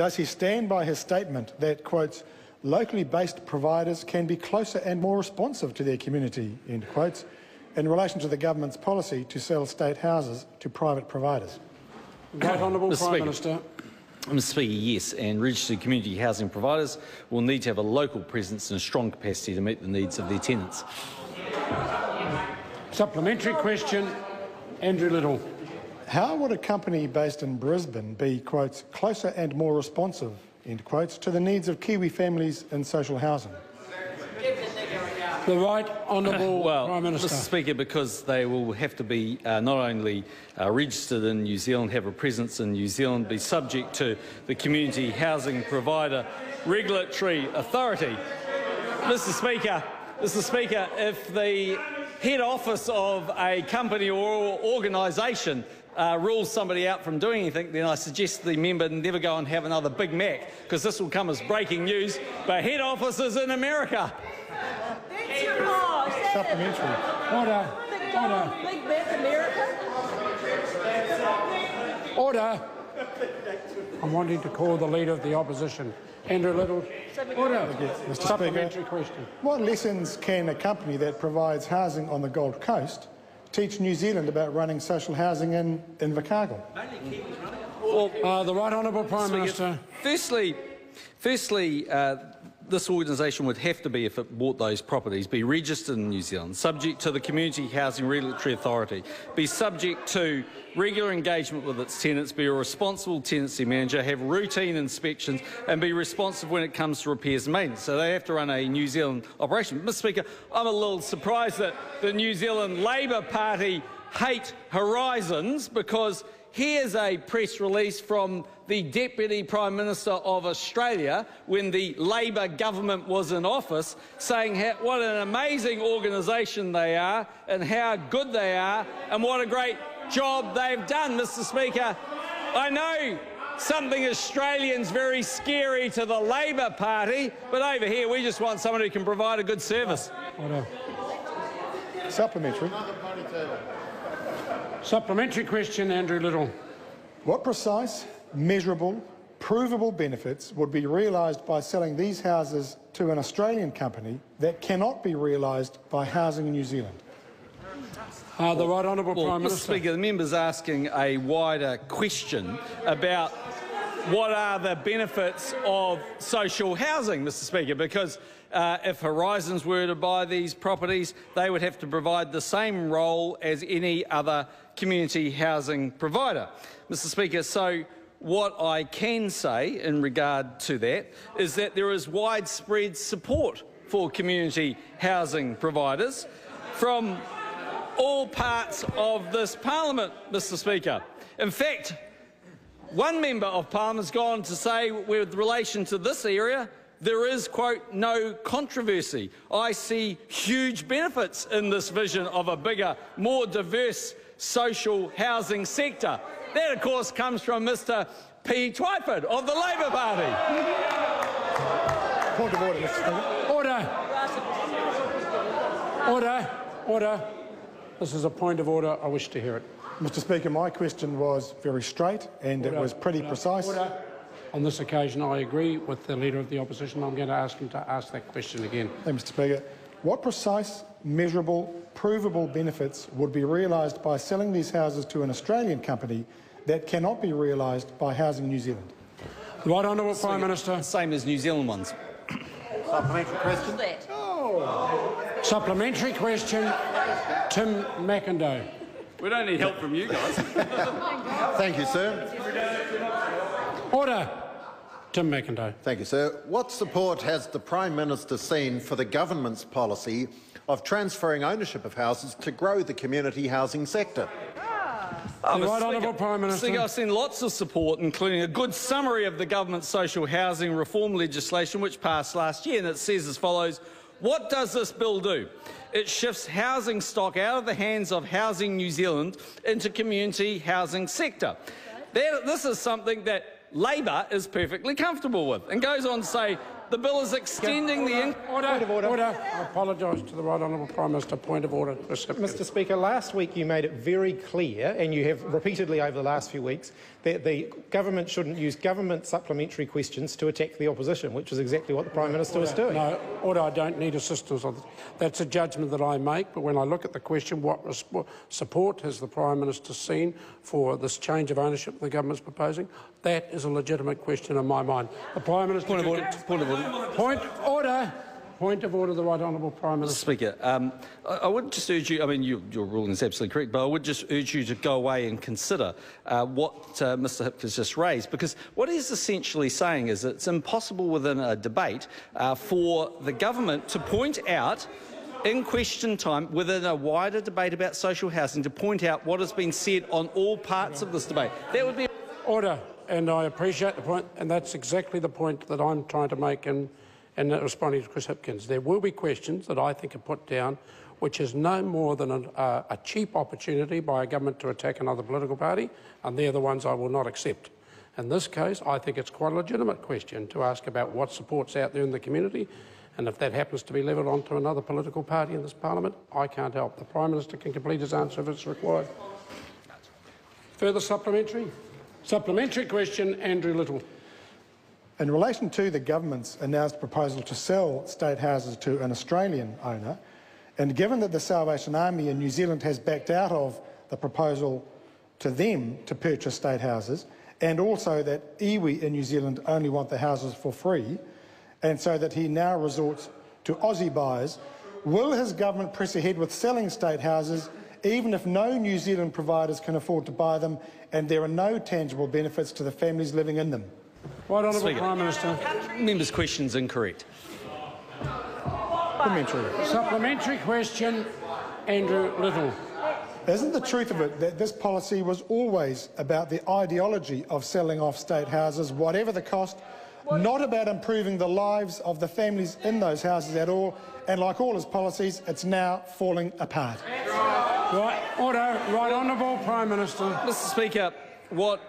does he stand by his statement that, quotes, locally based providers can be closer and more responsive to their community, end quotes, in relation to the government's policy to sell state houses to private providers? Right Honourable Prime Minister. Mr Speaker, yes, and registered community housing providers will need to have a local presence and a strong capacity to meet the needs of their tenants. Supplementary question, Andrew Little. How would a company based in Brisbane be, quotes, closer and more responsive, end quotes, to the needs of Kiwi families in social housing? The Right Honourable Prime Minister. Mr Speaker, because they will have to be not only registered in New Zealand, have a presence in New Zealand, be subject to the Community Housing Provider Regulatory Authority. Mr Speaker, if the head office of a company or organisation rules somebody out from doing anything, then I suggest the member never go and have another Big Mac, because this will come as breaking news, but head offices in America. Supplementary. Order. Order. I'm wanting to call the Leader of the Opposition. Andrew Little. Order. Mr. Supplementary Speaker, question. what lessons can a company that provides housing on the Gold Coast teach New Zealand about running social housing in Invercargill? The Right Honourable Prime Minister. Firstly, this organisation would have to be, if it bought those properties, be registered in New Zealand, subject to the Community Housing Regulatory Authority, be subject to regular engagement with its tenants, be a responsible tenancy manager, have routine inspections and be responsive when it comes to repairs and maintenance. So they have to run a New Zealand operation. Mr Speaker, I'm a little surprised that the New Zealand Labor Party hate Horizons, because here's a press release from the Deputy Prime Minister of Australia when the Labor government was in office, saying what an amazing organisation they are and how good they are and what a great job they've done. Mr Speaker, I know something Australian's very scary to the Labor Party, but over here we just want someone who can provide a good service. Order. Supplementary. Supplementary question, Andrew Little. What precise, measurable, provable benefits would be realised by selling these houses to an Australian company that cannot be realised by Housing in New Zealand? The Right Honourable Prime Minister. Mr Speaker, the member's asking a wider question about what are the benefits of social housing, Mr Speaker, because if Horizons were to buy these properties, they would have to provide the same role as any other community housing provider. Mr Speaker, so what I can say in regard to that is that there is widespread support for community housing providers from all parts of this parliament, Mr Speaker. In fact, one member of parliament has gone to say, with relation to this area, there is, quote, no controversy. I see huge benefits in this vision of a bigger, more diverse social housing sector. That, of course, comes from Mr P. Twyford of the Labor Party. Point of order, Mr Speaker. Order. Order. This is a point of order. I wish to hear it. Mr Speaker, my question was very straight and it was pretty precise. Order. On this occasion, I agree with the Leader of the Opposition. I'm going to ask him to ask that question again. Thank you, Mr Speaker. What precise, measurable, provable benefits would be realised by selling these houses to an Australian company that cannot be realised by Housing New Zealand? Right Honourable Prime Minister. Same as New Zealand ones. Supplementary question. Supplementary question, Tim McIndoe. We don't need help from you guys. Thank you, sir. Order. Tim McIndoe. Thank you, sir. What support has the Prime Minister seen for the government's policy of transferring ownership of houses to grow the community housing sector? The Right Honourable Prime Minister. I've seen lots of support, including a good summary of the government's social housing reform legislation, which passed last year, and it says as follows: what does this bill do? It shifts housing stock out of the hands of Housing New Zealand into community housing sector. This is something that Labor is perfectly comfortable with, and goes on to say The bill is extending the... Order. I apologise to the Right Honourable Prime Minister. Point of order. Mr Speaker, last week you made it very clear, and you have repeatedly over the last few weeks, that the government shouldn't use government supplementary questions to attack the opposition, which is exactly what the Prime Minister was doing. No, Order, I don't need assistance on that. That's a judgment that I make, but when I look at the question, what support has the Prime Minister seen for this change of ownership the government's proposing? That is a legitimate question in my mind. The Prime Minister... Point of order. Point of order, the Right Honourable Prime Minister. Speaker, I would just urge you, I mean, your ruling is absolutely correct, but I would just urge you to go away and consider what Mr Hipkins just raised, because what he's essentially saying is it's impossible within a debate for the government to point out in question time, within a wider debate about social housing, to point out what has been said on all parts of this debate. That would be... Order, and I appreciate the point, and that's exactly the point that I'm trying to make in responding to Chris Hipkins. There will be questions that I think are put down which is no more than a cheap opportunity by a government to attack another political party, and they're the ones I will not accept. In this case, I think it's quite a legitimate question to ask about what support's out there in the community, and if that happens to be levelled onto another political party in this parliament, I can't help. The Prime Minister can complete his answer if it's required. Further supplementary? Supplementary question, Andrew Little. In relation to the government's announced proposal to sell state houses to an Australian owner, and given that the Salvation Army in New Zealand has backed out of the proposal to them to purchase state houses, and also that iwi in New Zealand only want the houses for free, and so that he now resorts to Aussie buyers, will his government press ahead with selling state houses even if no New Zealand providers can afford to buy them and there are no tangible benefits to the families living in them? Right Honourable Prime Minister. Member's question is incorrect. Supplementary question, Andrew Little. Isn't the truth of it that this policy was always about the ideology of selling off state houses, whatever the cost, not about improving the lives of the families in those houses at all, and like all his policies, it's now falling apart? Right, order. Right Honourable Prime Minister. Mr Speaker, what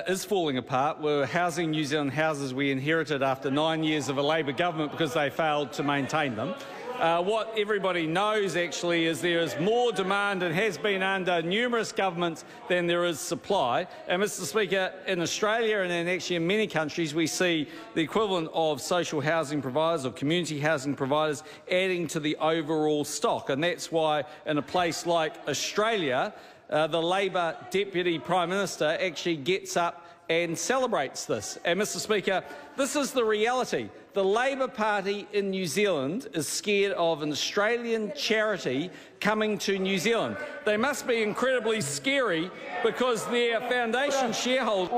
is falling apart were Housing New Zealand houses we inherited after 9 years of a Labor government because they failed to maintain them. What everybody knows, actually, is there is more demand and has been under numerous governments than there is supply. And, Mr Speaker, in Australia and actually in many countries, we see the equivalent of social housing providers or community housing providers adding to the overall stock. And that's why, in a place like Australia, the Labor Deputy Prime Minister actually gets up and celebrates this. And, Mr Speaker, this is the reality. The Labor Party in New Zealand is scared of an Australian charity coming to New Zealand. They must be incredibly scary because their foundation shareholders...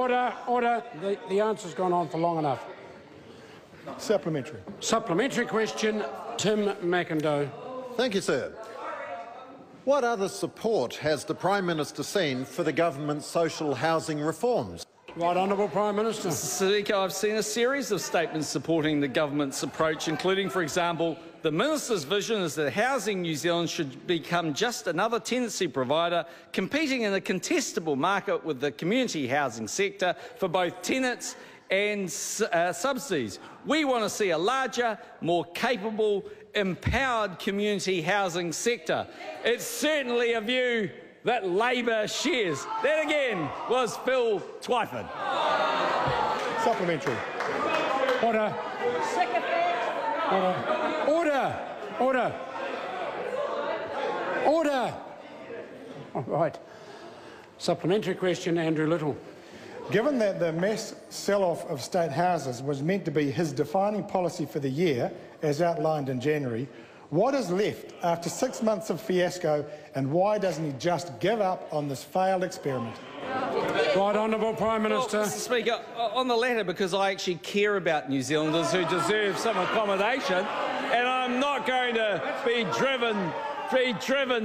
Order. The answer's gone on for long enough. Supplementary. Supplementary question, Tim McIndoe. Thank you, sir. What other support has the Prime Minister seen for the government's social housing reforms? Right Honourable Prime Minister. Speaker, I've seen a series of statements supporting the government's approach, including, for example, the Minister's vision is that Housing New Zealand should become just another tenancy provider competing in a contestable market with the community housing sector for both tenants and subsidies. We want to see a larger, more capable, empowered community housing sector. It's certainly a view that Labor shares. That again was Phil Twyford. Supplementary. Order. Order. All right. Supplementary question, Andrew Little. Given that the mass sell-off of state houses was meant to be his defining policy for the year, as outlined in January, what is left after 6 months of fiasco, and why doesn't he just give up on this failed experiment? Right Honourable Prime Minister. Well, Mr Speaker, on the latter, because I actually care about New Zealanders who deserve some accommodation, and I'm not going to be driven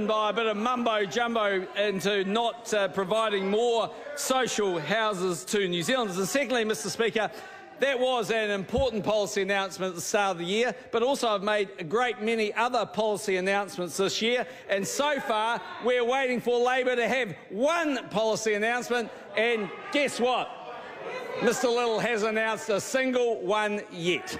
by a bit of mumbo-jumbo into not providing more social houses to New Zealanders. And secondly, Mr Speaker, that was an important policy announcement at the start of the year, but also I've made a great many other policy announcements this year, and so far we're waiting for Labor to have one policy announcement, and guess what? Mr Little hasn't announced a single one yet.